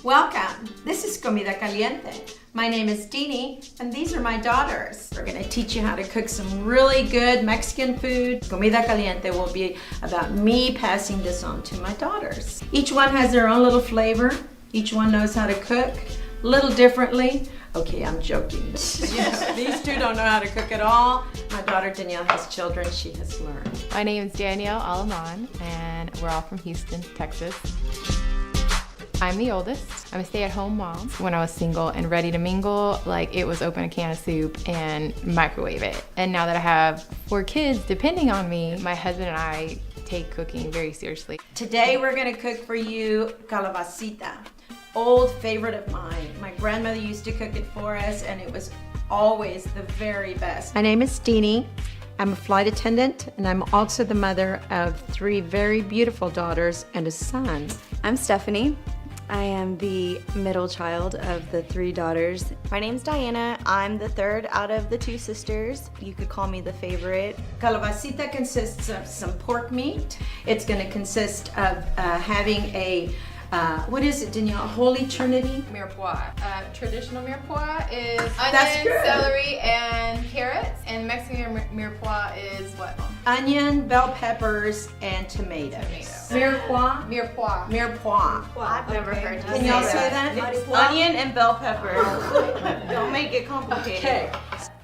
Welcome. This is Comida Caliente. My name is Deanie, and these are my daughters. We're going to teach you how to cook some really good Mexican food. Comida Caliente will be about me passing this on to my daughters. Each one has their own little flavor. Each one knows how to cook a little differently. Okay, I'm joking. These two don't know how to cook at all. My daughter Danielle has children. She has learned. My name is Danielle Alaman, and we're all from Houston, Texas. I'm the oldest. I'm a stay-at-home mom. When I was single and ready to mingle, like it was open a can of soup and microwave it. And now that I have 4 kids depending on me, my husband and I take cooking very seriously. Today we're gonna cook for you calabazita, old favorite of mine. My grandmother used to cook it for us and it was always the very best. My name is Deanie. I'm a flight attendant and I'm also the mother of 3 very beautiful daughters and a son. I'm Stephanie. I am the middle child of the 3 daughters. My name's Diana. I'm the 3rd out of the 2 sisters. You could call me the favorite. Calabazita consists of some pork meat. It's going to consist of having a what is it, Danielle? Holy Trinity? Mirepoix. Traditional mirepoix is onion, celery, and carrots. And Mexican mirepoix is what? Onion, bell peppers, and tomatoes. Mirepoix? Mirepoix. Mirepoix. I've never heard you Can y'all say that? Onion and bell pepper. Don't make it complicated. Okay.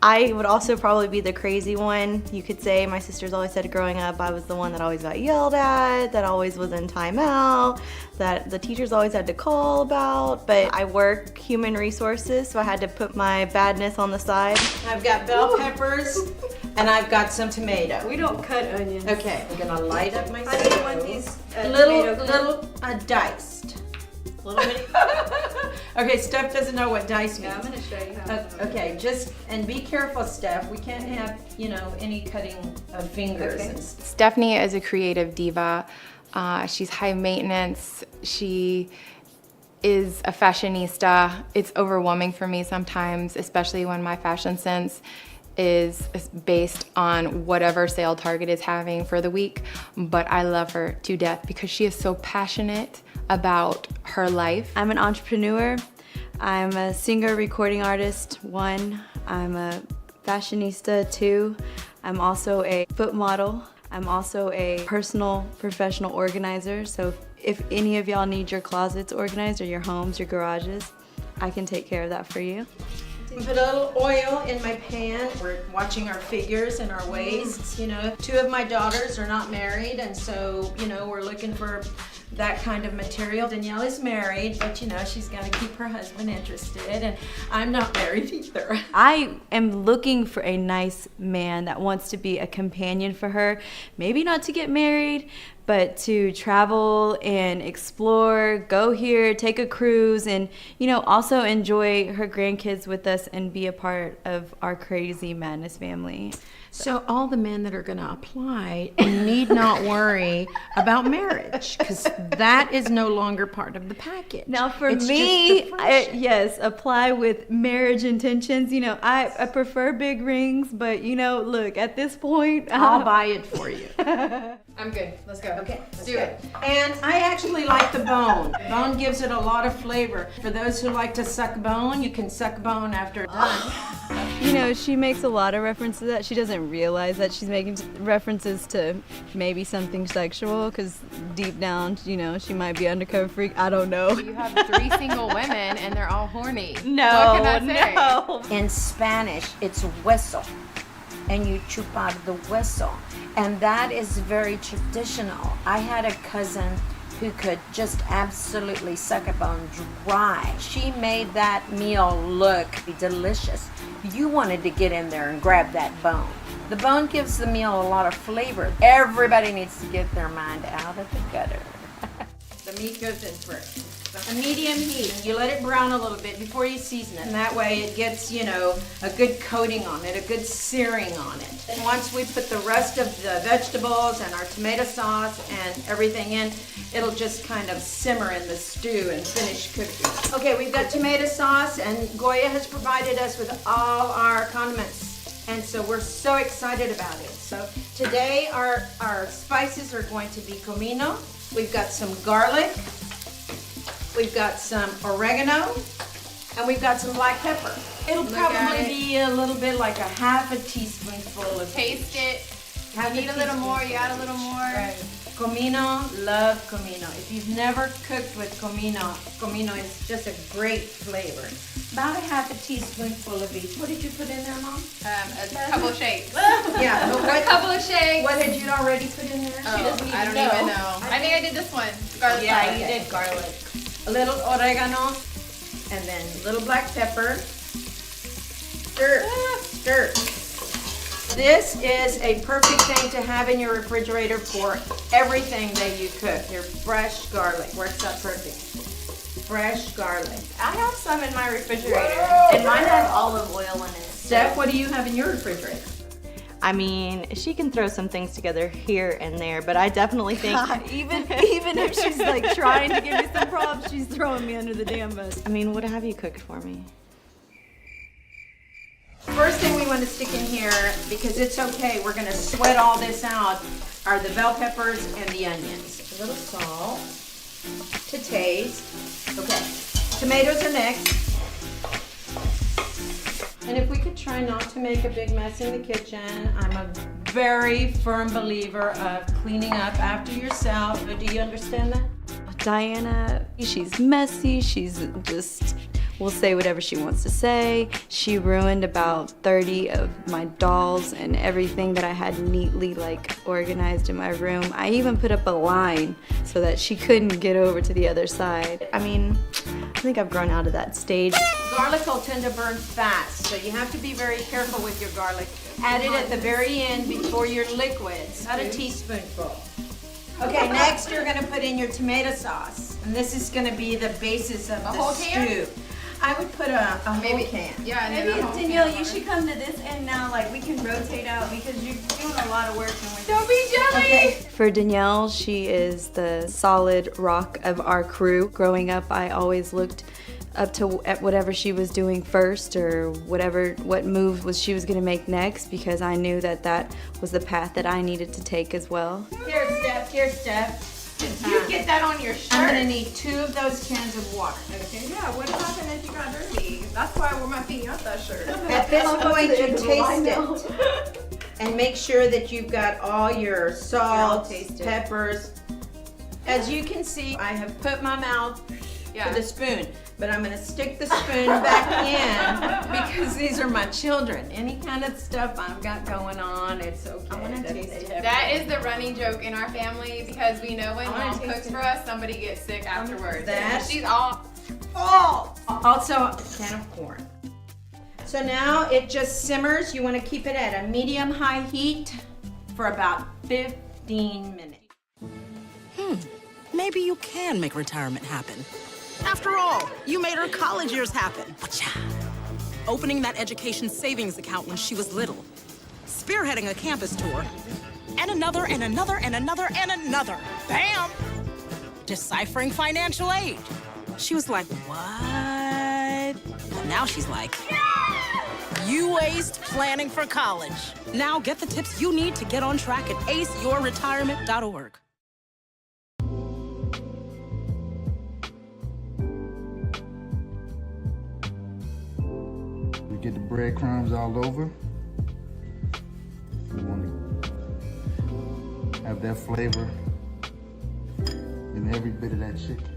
I would also probably be the crazy one. You could say my sisters always said growing up I was the one that always got yelled at, that always was in timeout, that the teachers always had to call about, but I work human resources, so I had to put my badness on the side. I've got bell peppers and I've got some tomatoes. We don't cut onions. Okay, I'm gonna light up my I didn't want these little diced. Little bit. Okay, Steph doesn't know what dice means. Yeah, I'm gonna show you how. Okay, just, and be careful, Steph. We can't have, any cutting of fingers. Okay. And stuff. Stephanie is a creative diva. She's high maintenance. She is a fashionista. It's overwhelming for me sometimes, especially when my fashion sense is based on whatever sale Target is having for the week. But I love her to death because she is so passionate about her life. I'm an entrepreneur. I'm a singer, recording artist, 1. I'm a fashionista, 2. I'm also a foot model. I'm also a personal professional organizer. So if any of y'all need your closets organized or your homes, your garages, I can take care of that for you. We put a little oil in my pan. We're watching our figures and our waists. 2 of my daughters are not married, and so, we're looking for that kind of material. Danielle is married, but she's got to keep her husband interested, and I'm not married either. I am looking for a nice man that wants to be a companion for her. Maybe not to get married, but to travel and explore, go here, take a cruise, and also enjoy her grandkids with us and be a part of our crazy madness family. So all the men that are going to apply need not worry about marriage, because that is no longer part of the package. Now for It's me, just the friendship. yes, apply with marriage intentions. I prefer big rings, but look, at this point, I'll buy it for you. I'm good. Let's go. Okay, Let's do it. And I actually like the bone. The bone gives it a lot of flavor. For those who like to suck bone, you can suck bone after it's done. She makes a lot of references to that. She doesn't realize that she's making references to maybe something sexual, because deep down, she might be undercover freak. I don't know. You have 3 single women and they're all horny. No, What can I say? In Spanish, it's hueso, and you chup out the hueso, and that is very traditional. I had a cousin who could just absolutely suck a bone dry. She made that meal look delicious. You wanted to get in there and grab that bone. The bone gives the meal a lot of flavor. Everybody needs to get their mind out of the gutter. The meat goes in first. A medium heat. You let it brown a little bit before you season it. And that way it gets, you know, a good coating on it, a good searing on it. And once we put the rest of the vegetables and our tomato sauce and everything in, it'll just kind of simmer in the stew and finish cooking. Okay, we've got tomato sauce, and Goya has provided us with all our condiments. And so we're so excited about it. So today our spices are going to be comino. We've got some garlic. We've got some oregano. And we've got some black pepper. It'll probably be a little bit like a half a teaspoonful of. Taste it. You need a little more, you add a little more. Right. Comino, love comino. If you've never cooked with comino, comino is just a great flavor. About a half a teaspoonful of each. What did you put in there, Mom? A couple of shakes. Yeah, but A couple of shakes. what had you already put in there? Oh, I don't even know. I think I did this one. Garlic Yeah, sauce. you did garlic. A little oregano, and then a little black pepper. Stir, stir. This is a perfect thing to have in your refrigerator for everything that you cook. Your fresh garlic works out perfect. Fresh garlic. I have some in my refrigerator, and mine has olive oil in it. Steph, what do you have in your refrigerator? I mean, she can throw some things together here and there, but I definitely think even if she's like trying to give me some props, she's throwing me under the damn bus. I mean, what have you cooked for me? First thing we want to stick in here, because it's okay, we're going to sweat all this out, are the bell peppers and the onions. A little salt to taste. Okay, tomatoes are next. And if we could try not to make a big mess in the kitchen, I'm a very firm believer of cleaning up after yourself. Do you understand that? Diana, she's messy, she's just will say whatever she wants to say. She ruined about 30 of my dolls and everything that I had neatly like organized in my room. I even put up a line so that she couldn't get over to the other side. I mean, I think I've grown out of that stage. Garlic will tend to burn fast, so you have to be very careful with your garlic. Add it at the very end before your liquids, about a teaspoonful. Okay, next you're gonna put in your tomato sauce, and this is gonna be the basis of the whole can? stew. I would put a whole can. Yeah, and then Maybe a whole Danielle, can you should come to this end now. Like we can rotate out because you're doing a lot of work. And Don't be jelly. Okay. For Danielle, she is the solid rock of our crew. Growing up, I always looked up to at whatever she was doing first or what move she was going to make next, because I knew that that was the path that I needed to take as well. Here, Steph. Here, Steph. You get that on your shirt. I'm gonna need 2 of those cans of water. Okay. Yeah, what happened if you got dirty? That's why I wore my feet out that shirt. At this point, you taste it. And make sure that you've got all your salt, taste it. peppers. As you can see, I have put my mouth to the spoon, but I'm gonna stick the spoon back in because these are my children. Any kind of stuff I've got going on, it's okay. I wanna taste it. That is the running joke in our family because we know when mom cooks for us, somebody gets sick afterwards. That- She's all. Also, a can of corn. So now it just simmers. You wanna keep it at a medium-high heat for about 15 minutes. Maybe you can make retirement happen. After all, you made her college years happen. Wacha. Opening that education savings account when she was little. Spearheading a campus tour. And another, and another, and another, and another. Bam! Deciphering financial aid. She was like, what? But now she's like, you aced planning for college. Now get the tips you need to get on track at aceyourretirement.org. Get the breadcrumbs all over. We want to have that flavor in every bit of that chicken.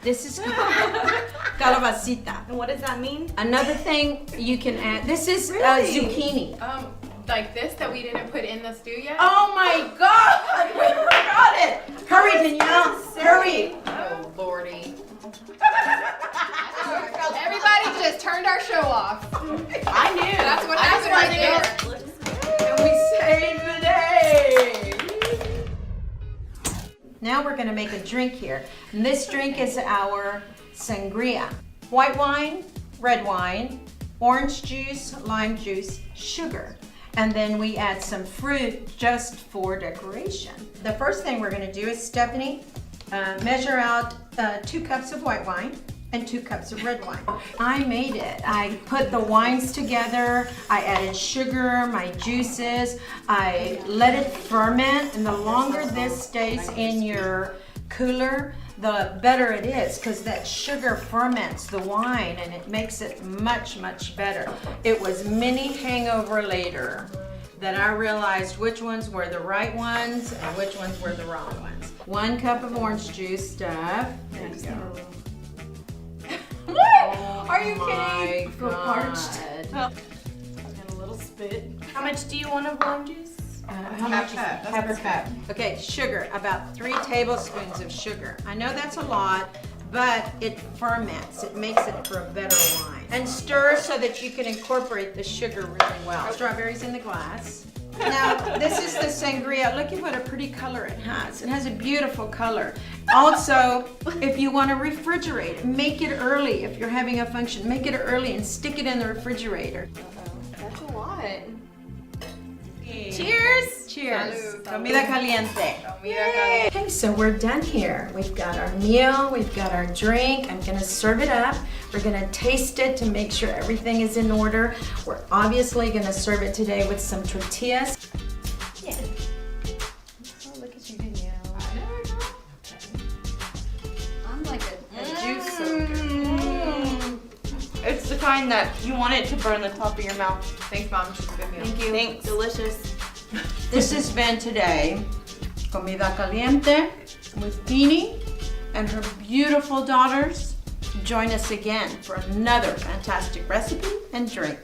This is Calabazita. And what does that mean? Another thing you can add, this is zucchini. Like this that we didn't put in the stew yet? Oh my God, we forgot it. Hurry, Danielle, hurry. Oh, Lordy. Everybody just turned our show off. I knew. That's what happened right there. And we saved the day. Now we're gonna make a drink here. And this drink is our sangria. White wine, red wine, orange juice, lime juice, sugar. And then we add some fruit just for decoration. The first thing we're gonna do is Stephanie, measure out 2 cups of white wine and 2 cups of red wine. I made it. I put the wines together, I added sugar, my juices, I let it ferment, and the longer this stays in your cooler, the better it is, because that sugar ferments the wine and it makes it much, much better. It was many hangover later that I realized which ones were the right ones and which ones were the wrong ones. 1 cup of orange juice, Steph. There you go. What? Are you kidding? Feel parched. And a little spit. How much do you want of lime juice? How much is it? Half a cup. Okay, sugar, about 3 tablespoons of sugar. I know that's a lot, but it ferments. It makes it for a better wine. And stir so that you can incorporate the sugar really well. Strawberries in the glass. Now, this is the sangria. Look at what a pretty color it has. It has a beautiful color. Also, if you want to refrigerate it, make it early. If you're having a function, make it early and stick it in the refrigerator. That's a lot. Cheers! Cheers! Salud. Comida Caliente. Comida Caliente. Okay, so we're done here. We've got our meal, we've got our drink. I'm gonna serve it up. We're gonna taste it to make sure everything is in order. We're obviously gonna serve it today with some tortillas. Yeah. Oh, look at you, Danielle. I'm like a juice soaker. It's the kind that you want it to burn the top of your mouth. Thanks, Mom. She's a good meal. Thank you. Thanks. Delicious. This has been today, Comida Caliente with Dini and her beautiful daughters. Join us again for another fantastic recipe and drink.